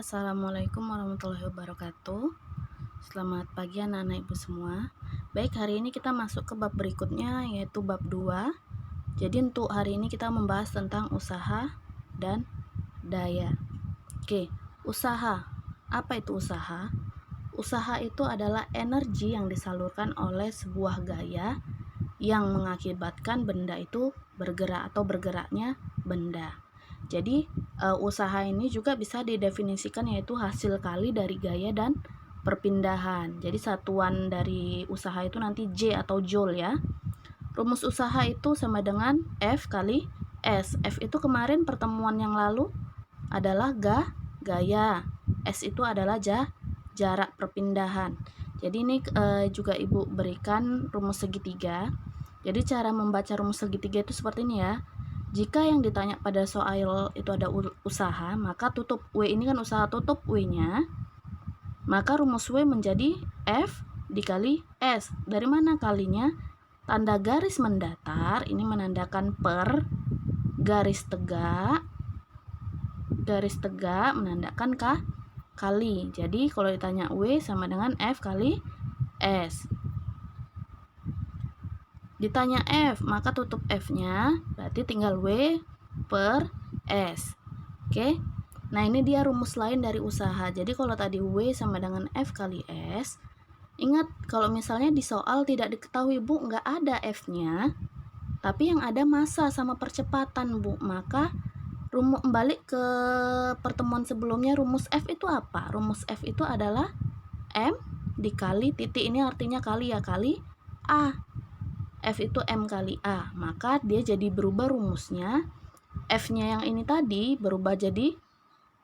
Assalamualaikum warahmatullahi wabarakatuh. Selamat pagi anak-anak ibu semua. Baik, hari ini kita masuk ke bab berikutnya, yaitu bab 2. Jadi untuk hari ini kita membahas tentang usaha dan daya. Oke, usaha. Apa itu usaha? Usaha itu adalah energi yang disalurkan oleh sebuah gaya yang mengakibatkan benda itu bergerak atau bergeraknya benda. Jadi usaha ini juga bisa didefinisikan yaitu hasil kali dari gaya dan perpindahan. Jadi satuan dari usaha itu nanti J atau joule ya. Rumus usaha itu sama dengan F kali S. F itu kemarin pertemuan yang lalu adalah gaya. S itu adalah jarak perpindahan. Jadi ini juga ibu berikan rumus segitiga. Jadi cara membaca rumus segitiga itu seperti ini ya. Jika yang ditanya pada soal itu ada usaha, maka tutup W ini kan usaha tutup W-nya, maka rumus W menjadi F dikali S. Dari mana kalinya? Tanda garis mendatar ini menandakan per, garis tegak menandakan kali. Jadi kalau ditanya W sama dengan F kali S. Ditanya F, maka tutup F-nya, berarti tinggal W per S. Oke. Nah, ini dia rumus lain dari usaha. Jadi kalau tadi W sama dengan F kali S, ingat kalau misalnya di soal tidak diketahui Bu, nggak ada F-nya, tapi yang ada massa sama percepatan Bu. Maka balik ke pertemuan sebelumnya, rumus F itu apa? Rumus F itu adalah M dikali titik, ini artinya kali ya, kali A. F itu M kali A, maka dia jadi berubah rumusnya. F-nya yang ini tadi berubah jadi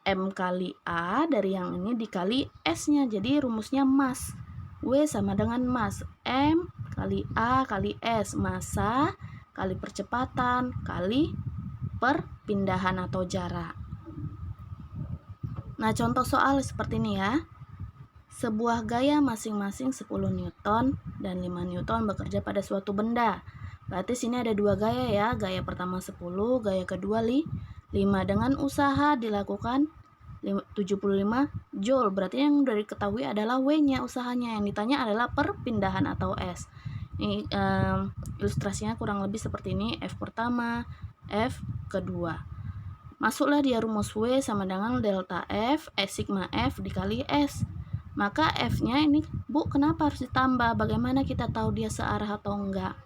M kali A, dari yang ini dikali S-nya, jadi rumusnya mass. W sama dengan mass, M kali A kali S, massa kali percepatan kali perpindahan atau jarak. Nah, contoh soal seperti ini ya. Sebuah gaya masing-masing 10 Newton dan 5 Newton bekerja pada suatu benda. Berarti sini ada dua gaya ya. Gaya pertama 10, gaya kedua 5. Dengan usaha dilakukan 75 joule. Berarti yang sudah diketahui adalah W-nya usahanya. Yang ditanya adalah perpindahan atau S. Ini ilustrasinya kurang lebih seperti ini. F pertama, F kedua. Masuklah dia rumus W sama dengan delta F, sigma F dikali S. Maka F-nya ini, Bu, kenapa harus ditambah? Bagaimana kita tahu dia searah atau enggak?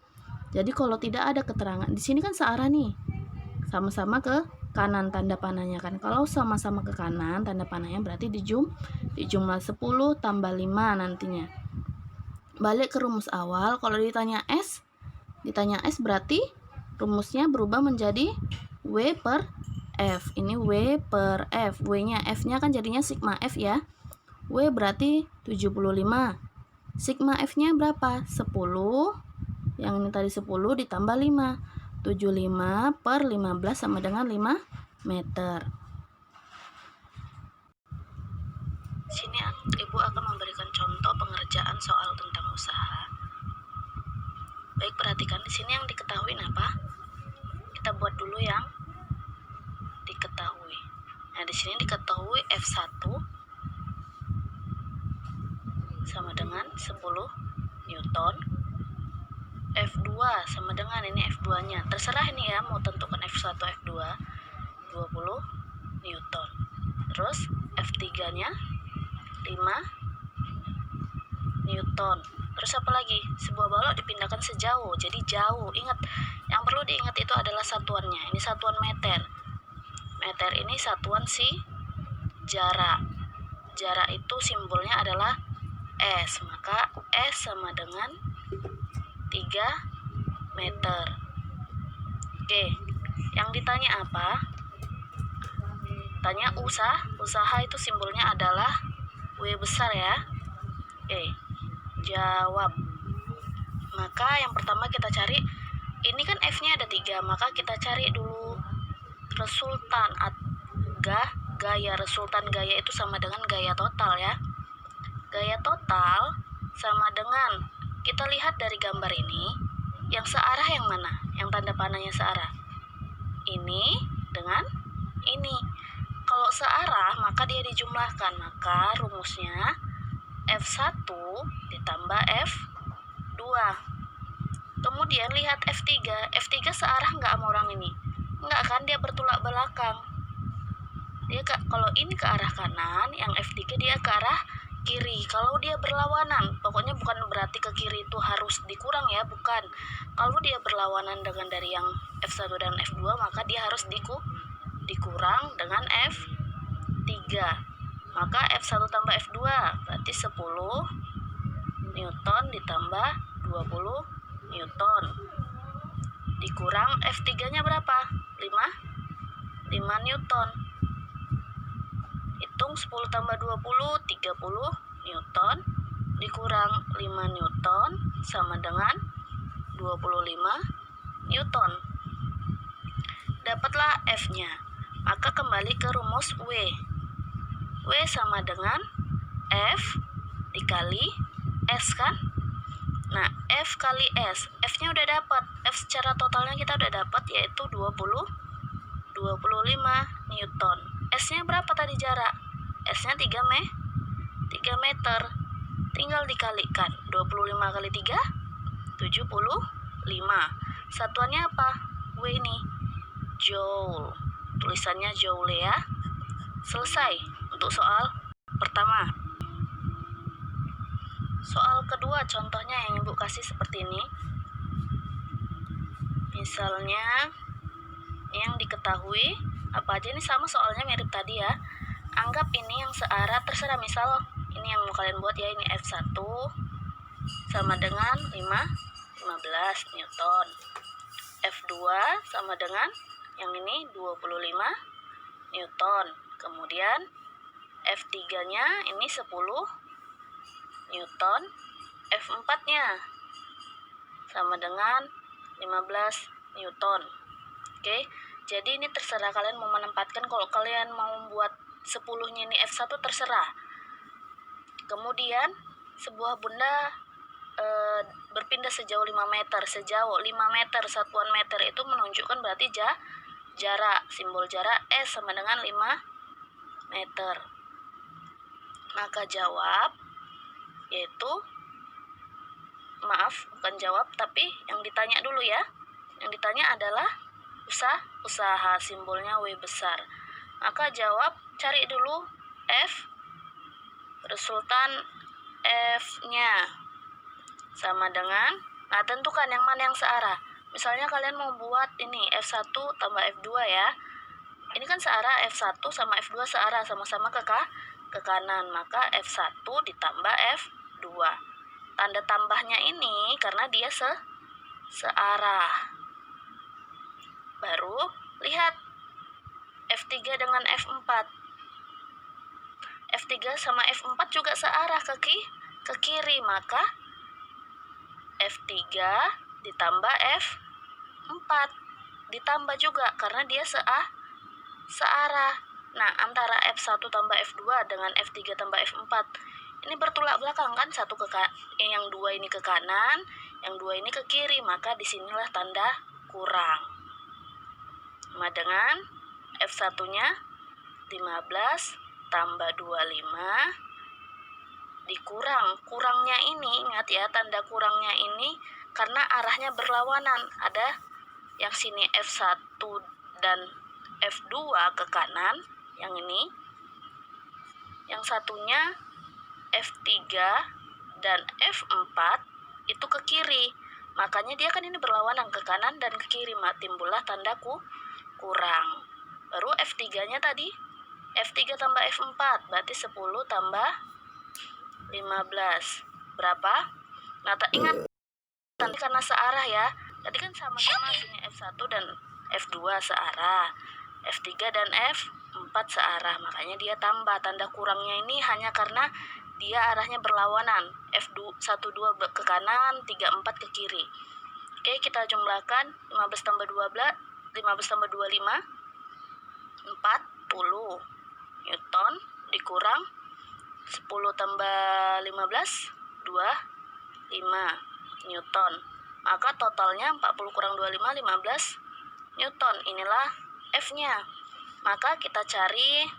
Jadi kalau tidak ada keterangan, di sini kan searah nih. Sama-sama ke kanan tanda panahnya kan. Kalau sama-sama ke kanan tanda panahnya berarti dijumlah 10 tambah 5 nantinya. Balik ke rumus awal, kalau ditanya S berarti rumusnya berubah menjadi W per F. Ini W per F. W-nya, F-nya kan jadinya sigma F ya. W berarti 75. Sigma F-nya berapa? 10. Yang ini tadi 10 ditambah 5. 75 per 15 sama dengan 5 meter. Sini Ibu akan memberikan contoh pengerjaan soal tentang usaha. Baik, perhatikan di sini yang diketahui apa? Kita buat dulu yang diketahui. Nah, di sini diketahui F1 sama dengan 10 Newton. F2 sama dengan ini F2-nya. Terserah ini ya, mau tentukan F1, F2, 20 Newton. Terus F3-nya 5 Newton. Terus apa lagi? Sebuah balok dipindahkan sejauh. Jadi jauh. Ingat, yang perlu diingat itu adalah satuannya. Ini satuan meter. Meter ini satuan jarak. Jarak itu simbolnya adalah S, maka S sama dengan 3 meter. Oke, yang ditanya apa? Tanya usaha itu simbolnya adalah W besar ya. Oke, jawab. Maka yang pertama kita cari, ini kan F-nya ada 3, maka kita cari dulu resultan gaya. Resultan gaya itu sama dengan gaya total ya. Gaya total sama dengan, kita lihat dari gambar ini, yang searah yang mana? Yang tanda panahnya searah. Ini dengan ini. Kalau Kalau searah maka dia dijumlahkan. Maka rumusnya F1 ditambah F2. Kemudian lihat F3. F3 searah nggak sama orang ini? Nggak kan, dia bertolak belakang. Kalau ini ke arah kanan, yang F3 dia ke arah kiri. Kalau dia berlawanan, pokoknya bukan berarti ke kiri itu harus dikurang ya, bukan. Kalau dia berlawanan dengan dari yang F1 dan F2, maka dia harus dikurang dengan F3. Maka F1 tambah F2 berarti 10 Newton ditambah 20 Newton. Dikurang F3-nya berapa? 5 Newton. Hitung 10 tambah 20, 30 Newton. Dikurang 5 Newton sama dengan 25 Newton. Dapatlah F-nya. Maka kembali ke rumus W. W sama dengan F dikali S kan? Nah, F kali S. F-nya udah dapat. F secara totalnya kita udah dapat, yaitu 25 Newton. S-nya berapa tadi jarak? S-nya 3 meter. Tinggal dikalikan. 25 kali 3, 75. Satuannya apa? W ini. Joule. Tulisannya joule ya. Selesai untuk soal pertama. Soal kedua contohnya yang Ibu kasih seperti ini. Misalnya yang diketahui apa aja, ini sama soalnya mirip tadi ya. Anggap ini yang searah, terserah, misal ini yang mau kalian buat ya, ini F1 sama dengan 15 Newton. F2 sama dengan yang ini 25 Newton. Kemudian F3-nya ini 10 Newton. F4-nya sama dengan 15 Newton. Oke, jadi ini terserah kalian mau menempatkan. Kalau kalian mau membuat 10-nya ini F1 terserah. Kemudian sebuah benda berpindah sejauh 5 meter. Sejauh 5 meter, satuan meter itu menunjukkan berarti jarak. Simbol jarak S sama dengan 5 meter. Maka jawab yaitu, maaf, bukan jawab, tapi yang ditanya dulu ya. Yang ditanya adalah usaha, simbolnya W besar. Maka jawab, cari dulu F, resultan F-nya sama dengan, nah tentukan yang mana yang searah. Misalnya kalian mau buat ini F1 tambah F2 ya. Ini kan searah, F1 sama F2 searah, sama-sama ke kanan. Maka F1 ditambah F2. Tanda tambahnya ini karena dia searah. Baru lihat F3 dengan F4. F3 sama F4 juga searah ke kiri, maka F3 ditambah F4 ditambah juga karena dia searah. Nah, antara F1 tambah F2 dengan F3 tambah F4 ini bertolak belakang kan, yang dua ini ke kanan, yang dua ini ke kiri, maka disinilah tanda kurang. Sama dengan F1-nya 15 tambah 25 kurangnya ini, ingat ya, tanda kurangnya ini karena arahnya berlawanan. Ada yang sini F1 dan F2 ke kanan, yang ini. Yang satunya F3 dan F4 itu ke kiri. Makanya dia kan ini berlawanan ke kanan dan ke kiri, timbullah tanda kurang. Baru F3-nya tadi, F3 tambah F4 berarti 10 tambah 15 berapa? Nah, ingat tadi karena searah ya. Tadi kan sama-sama sini F1 dan F2 searah, F3 dan F4 searah, makanya dia tambah. Tanda kurangnya ini hanya karena dia arahnya berlawanan. F1 2 ke kanan, 3 4 ke kiri. Oke, kita jumlahkan 15 tambah 25 40 Newton dikurang 10 tambah 15 25 Newton. Maka totalnya 40 kurang 25 15 Newton. Inilah F-nya. Maka kita cari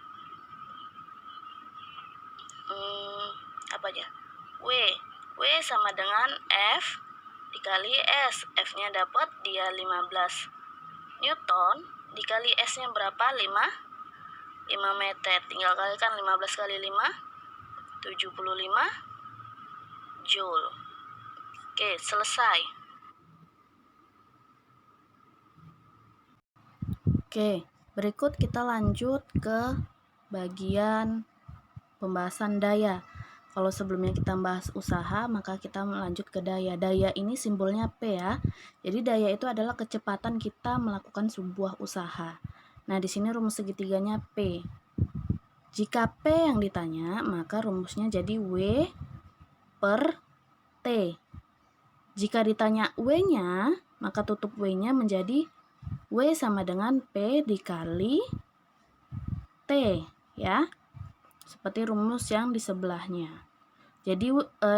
apa aja? W. W sama dengan F dikali S. F-nya dapat dia 15 Newton dikali S-nya berapa? 5 meter. Tinggal kalikan 15 kali 5, 75 Joule. Oke, selesai. Oke, berikut kita lanjut ke bagian pembahasan daya. Kalau sebelumnya kita bahas usaha, maka kita melanjut ke daya. Daya ini simbolnya P ya. Jadi daya itu adalah kecepatan kita melakukan sebuah usaha. Nah, di sini rumus segitiganya P. Jika P yang ditanya, maka rumusnya jadi W per T. Jika ditanya W-nya, maka tutup W-nya menjadi W sama dengan P dikali T ya. Seperti rumus yang di sebelahnya. Jadi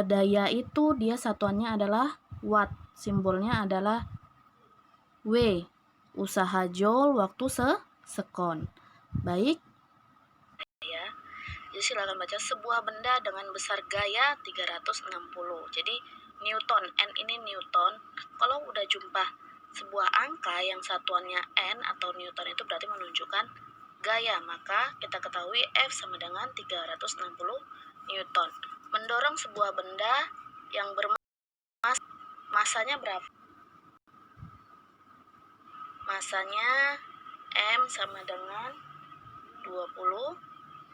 daya itu dia satuannya adalah watt. Simbolnya adalah W. Usaha joule waktu sekon. Baik. Ya. Jadi silakan baca sebuah benda dengan besar gaya 360. Jadi Newton, N ini Newton. Kalau udah jumpa sebuah angka yang satuannya N atau Newton itu berarti menunjukkan gaya, maka kita ketahui F sama dengan 360 Newton. Mendorong sebuah benda yang masanya berapa? Masanya M sama dengan 20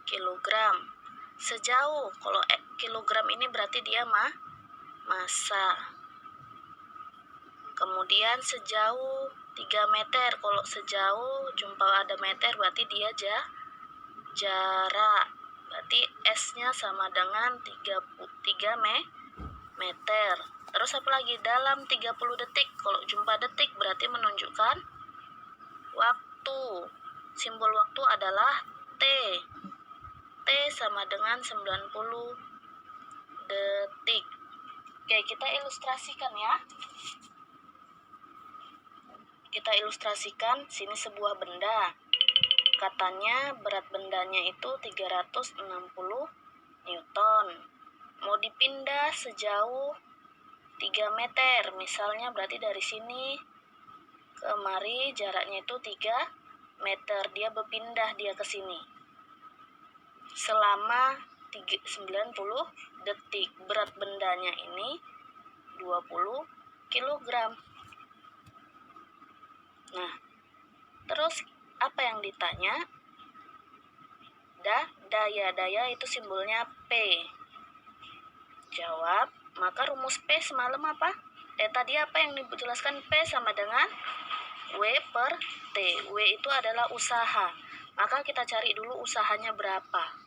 kilogram. Sejauh, kalau kilogram ini berarti dia massa. Kemudian sejauh 3 meter. Kalau sejauh jumpa ada meter berarti dia jarak. Berarti S-nya sama dengan 3 meter. Terus apa lagi? Dalam 30 detik. Kalau jumpa detik berarti menunjukkan waktu. Simbol waktu adalah T. T sama dengan 90 detik. Oke, kita ilustrasikan ya. Kita ilustrasikan sini sebuah benda. Katanya berat bendanya itu 360 Newton. Mau dipindah sejauh 3 meter. Misalnya berarti dari sini kemari jaraknya itu 3 meter. Dia berpindah dia ke sini. Selama 90 detik. Berat bendanya ini 20 kilogram. Nah, terus apa yang ditanya? Daya itu simbolnya P. Jawab, maka rumus P semalam apa? Tadi apa yang dijelaskan? P sama dengan W per T. W itu adalah usaha. Maka kita cari dulu usahanya berapa.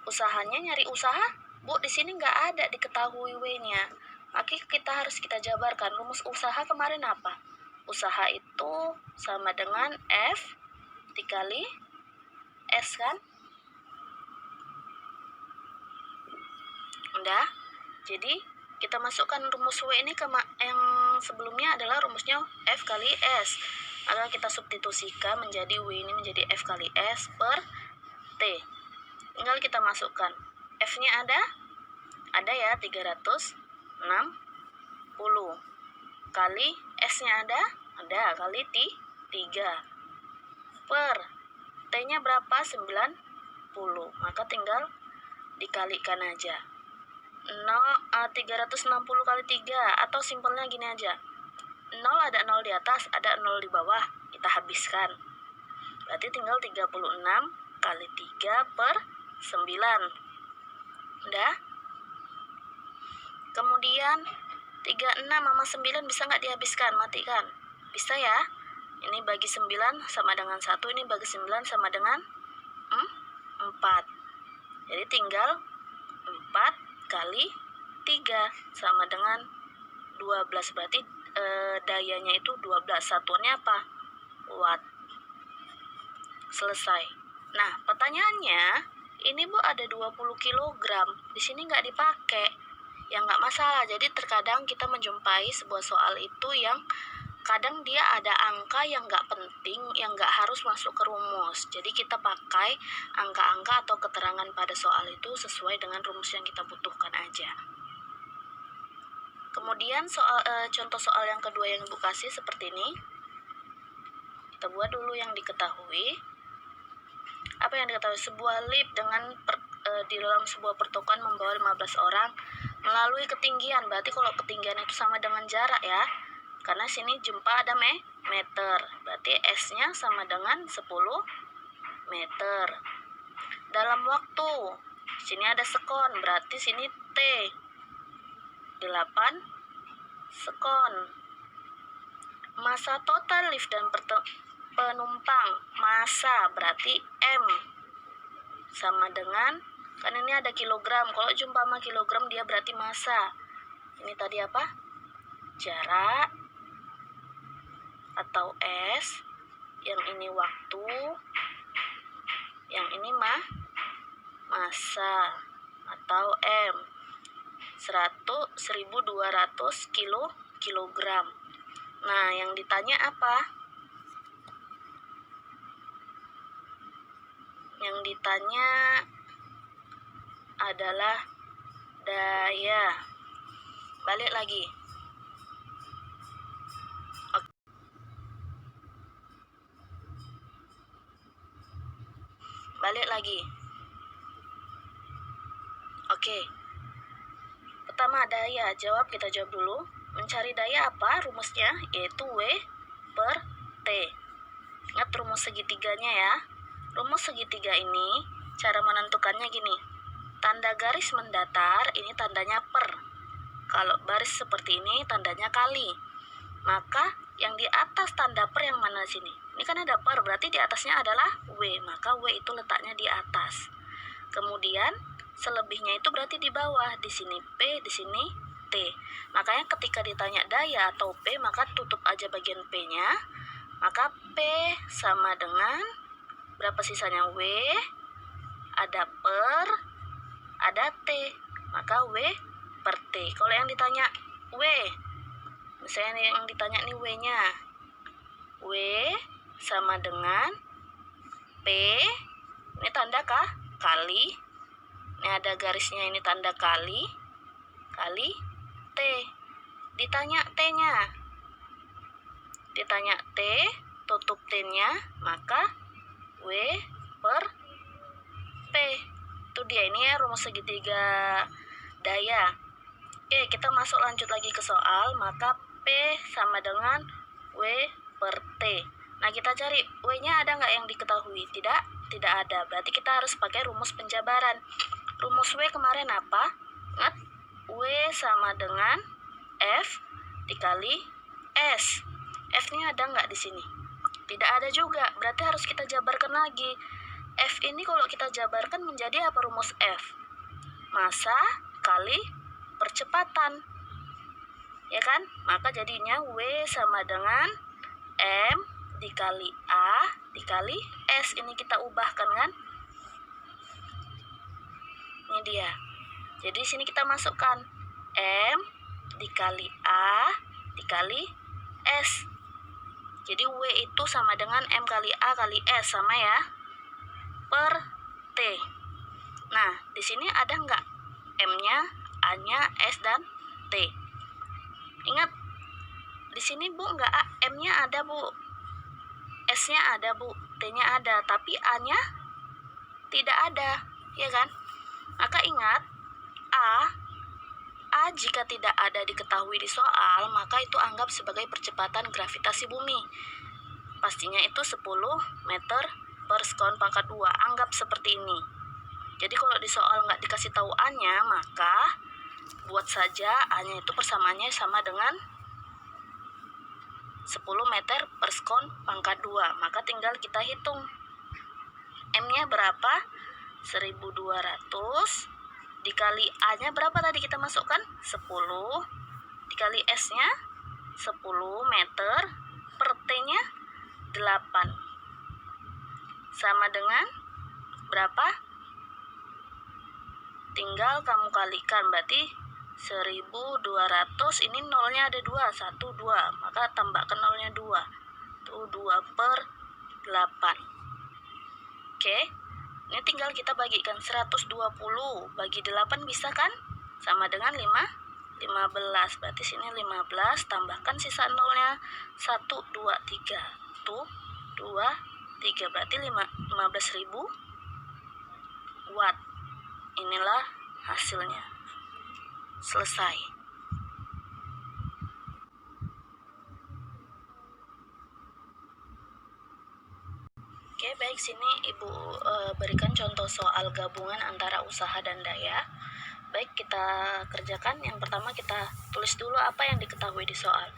Usahanya nyari usaha? Bu, di sini nggak ada diketahui W-nya. Maka kita jabarkan. Rumus usaha kemarin apa? Usaha itu sama dengan F dikali S kan? Udah. Jadi kita masukkan rumus W ini ke yang sebelumnya adalah rumusnya F kali S. Maka kita substitusikan menjadi W ini menjadi F kali S per T. Tinggal kita masukkan. F-nya ada? Ada ya, 360. Kali S-nya ada? Ada, kali 3. Per T-nya berapa? 90. Maka tinggal dikalikan aja. 360 kali 3. Atau simpelnya gini aja. 0 ada 0 di atas, ada 0 di bawah. Kita habiskan. Berarti tinggal 36 kali 3 per 9. Udah? Kemudian 36 sama 9 bisa nggak dihabiskan? Matikan. Bisa ya? Ini bagi 9 sama dengan 1. Ini bagi 9 sama dengan 4. Jadi tinggal 4 kali 3 sama dengan 12. Berarti dayanya itu 12. Satuannya apa? Watt. Selesai. Nah, pertanyaannya, ini Bu ada 20 kg. Di sini nggak dipakai. Ya nggak masalah. Jadi terkadang kita menjumpai sebuah soal itu yang kadang dia ada angka yang nggak penting, yang nggak harus masuk ke rumus. Jadi kita pakai angka-angka atau keterangan pada soal itu sesuai dengan rumus yang kita butuhkan aja. Kemudian contoh soal yang kedua yang Ibu kasih seperti ini. Kita buat dulu yang diketahui. Apa yang diketahui? Sebuah lift di dalam sebuah pertokoan membawa 15 orang melalui ketinggian. Berarti kalau ketinggian itu sama dengan jarak ya. Karena sini jumpa ada meter. Berarti S-nya sama dengan 10 meter. Dalam waktu, sini ada sekon, berarti sini T. 8 sekon. Masa total lift dan penumpang, massa berarti M. Sama dengan, kan ini ada kilogram. Kalau jumpa sama kilogram dia berarti massa. Ini tadi apa? Jarak atau S, yang ini waktu, yang ini massa atau M. 1200 kilogram. Nah, yang ditanya apa? Yang ditanya adalah daya. Balik lagi. Balik lagi. Oke. Pertama daya, kita jawab dulu. Mencari daya apa? Rumusnya yaitu W per T. Ingat rumus segitiganya ya. Rumus segitiga ini cara menentukannya gini. Tanda garis mendatar ini tandanya per. Kalau baris seperti ini tandanya kali. Maka yang di atas tanda per yang mana sini? Ini kan ada per, berarti di atasnya adalah W. Maka W itu letaknya di atas. Kemudian selebihnya itu berarti di bawah. Di sini P, di sini T. Makanya ketika ditanya daya atau P, maka tutup aja bagian P-nya. Maka P sama dengan berapa sisanya? W, ada per, ada T. Maka W per T. Kalau yang ditanya W, misalnya yang ditanya nih W-nya. W sama dengan P, ini tanda kali. Ini ada garisnya, ini tanda kali T. Ditanya T-nya. Ditanya T, tutup T-nya, maka W per P. Itu dia, ini ya rumus segitiga daya. Oke, kita lanjut lagi ke soal. Maka P sama dengan W per T. Nah, kita cari W-nya ada nggak yang diketahui? Tidak ada. Berarti kita harus pakai rumus penjabaran. Rumus W kemarin apa? Ingat? W sama dengan F dikali S. F-nya ada nggak di sini? Tidak ada juga. Berarti harus kita jabarkan lagi. F ini kalau kita jabarkan menjadi apa rumus F? Massa kali percepatan. Ya kan? Maka jadinya W sama dengan M dikali A dikali S. Ini kita ubahkan kan? Ini dia. Jadi sini kita masukkan M dikali A dikali S. Jadi W itu sama dengan M kali A kali S, sama ya, per T. Nah, di sini ada nggak M-nya, A-nya, S, dan T? Ingat, di sini Bu nggak M-nya ada Bu, S-nya ada Bu, T-nya ada, tapi A-nya tidak ada, ya kan? Maka ingat, A jika tidak ada diketahui di soal, maka itu anggap sebagai percepatan gravitasi bumi. Pastinya itu 10 meter per sekon pangkat 2. Anggap seperti ini. Jadi kalau di soal nggak dikasih tahu A-nya, maka buat saja A-nya itu persamaannya sama dengan 10 meter per sekon pangkat 2. Maka tinggal kita hitung. M-nya berapa? 1200 dikali A-nya berapa tadi kita masukkan? 10 dikali S-nya 10 meter per T-nya 8 sama dengan berapa? Tinggal kamu kalikan, berarti 1200, ini nolnya ada 2, 1, 2, maka tambahkan nolnya 2. Tuh 2/8. Oke, ini tinggal kita bagikan 120 bagi 8 bisa kan? Sama dengan 15. Berarti sini 15, tambahkan sisa nolnya 1, 2, 3. Tuh 2, 3, berarti 15.000 watt. Inilah hasilnya. Selesai. Oke, baik, sini Ibu berikan contoh soal gabungan antara usaha dan daya. Baik, kita kerjakan. Yang pertama kita tulis dulu apa yang diketahui di soal.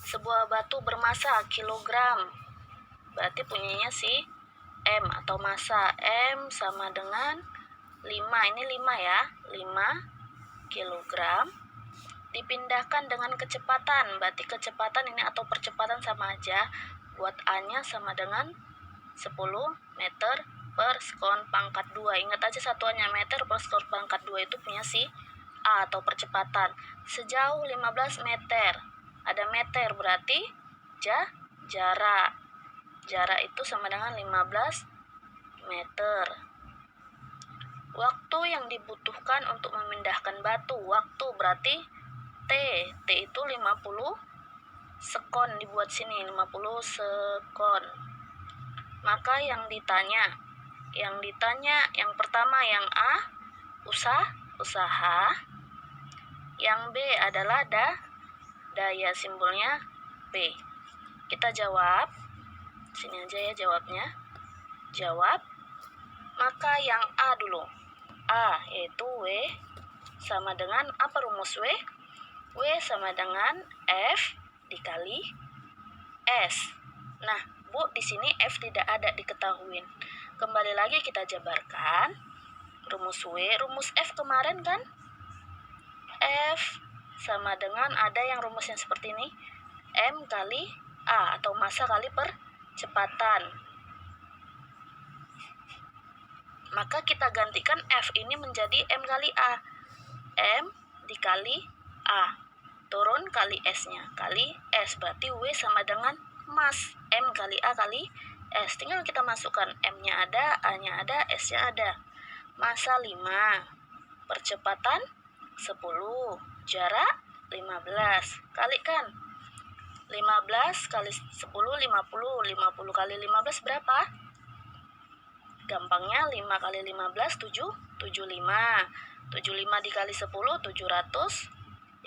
Sebuah batu bermasa kilogram, berarti punyanya si M atau massa. M sama dengan 5, ini 5 ya, 5 kilogram. Dipindahkan dengan kecepatan, berarti kecepatan ini atau percepatan sama aja. Buat A-nya sama dengan 10 meter per sekon pangkat 2. Ingat aja satuannya, meter per sekon pangkat 2 itu punya si A atau percepatan. Sejauh 15 meter. Ada meter berarti jarak. Jarak itu sama dengan 15 meter. Waktu yang dibutuhkan untuk memindahkan batu. Waktu berarti T. T itu 50 sekon, dibuat sini 50 sekon. Maka yang ditanya yang pertama yang A usaha, yang B adalah daya, simbolnya P. Kita jawab. Sini aja ya jawabnya. Jawab. Maka yang A dulu. A yaitu W sama dengan apa rumus W? W sama dengan F dikali S. Nah, Bu, di sini F tidak ada diketahuin. Kembali lagi kita jabarkan. Rumus W, rumus F kemarin kan? F sama dengan ada yang rumusnya seperti ini. M kali A atau massa kali percepatan. Maka kita gantikan F ini menjadi M kali A. M dikali A. Turun kali S-nya. Kali S. Berarti W sama dengan mass. M kali A kali S. Tinggal kita masukkan. M-nya ada, A-nya ada, S-nya ada. Massa 5. Percepatan 10. Jarak 15. Kalikan. 15 kali 10, 50. 50 kali 15 berapa? Gampangnya 5 kali 15, 75. 75 dikali 10, 750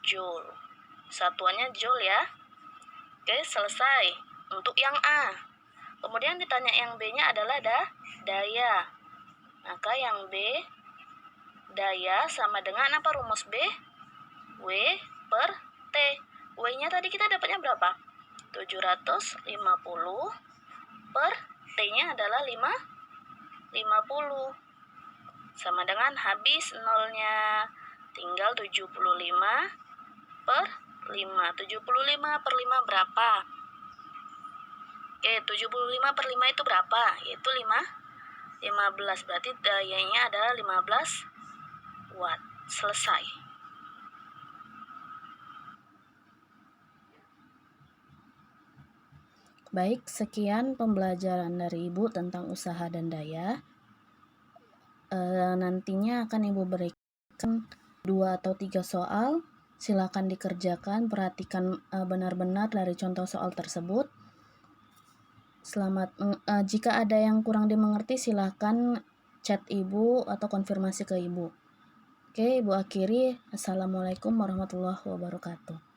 joule. Satuannya joule ya. Oke, selesai. Untuk yang A. Kemudian ditanya yang B-nya adalah daya. Maka yang B, daya sama dengan apa rumus B? W per T. W-nya tadi kita dapatnya berapa? 750 per T-nya adalah 50. Sama dengan habis nolnya. Tinggal 75 per 5. 75 per 5 berapa? Oke, 75 per 5 itu berapa? Yaitu 15. Berarti dayanya adalah 15 watt. Selesai. Baik, sekian pembelajaran dari Ibu tentang usaha dan daya. Nantinya akan Ibu berikan 2 atau 3 soal. Silakan dikerjakan, perhatikan benar-benar dari contoh soal tersebut. Jika ada yang kurang dimengerti, silakan chat Ibu atau konfirmasi ke Ibu. Oke, Ibu akhiri. Assalamualaikum warahmatullahi wabarakatuh.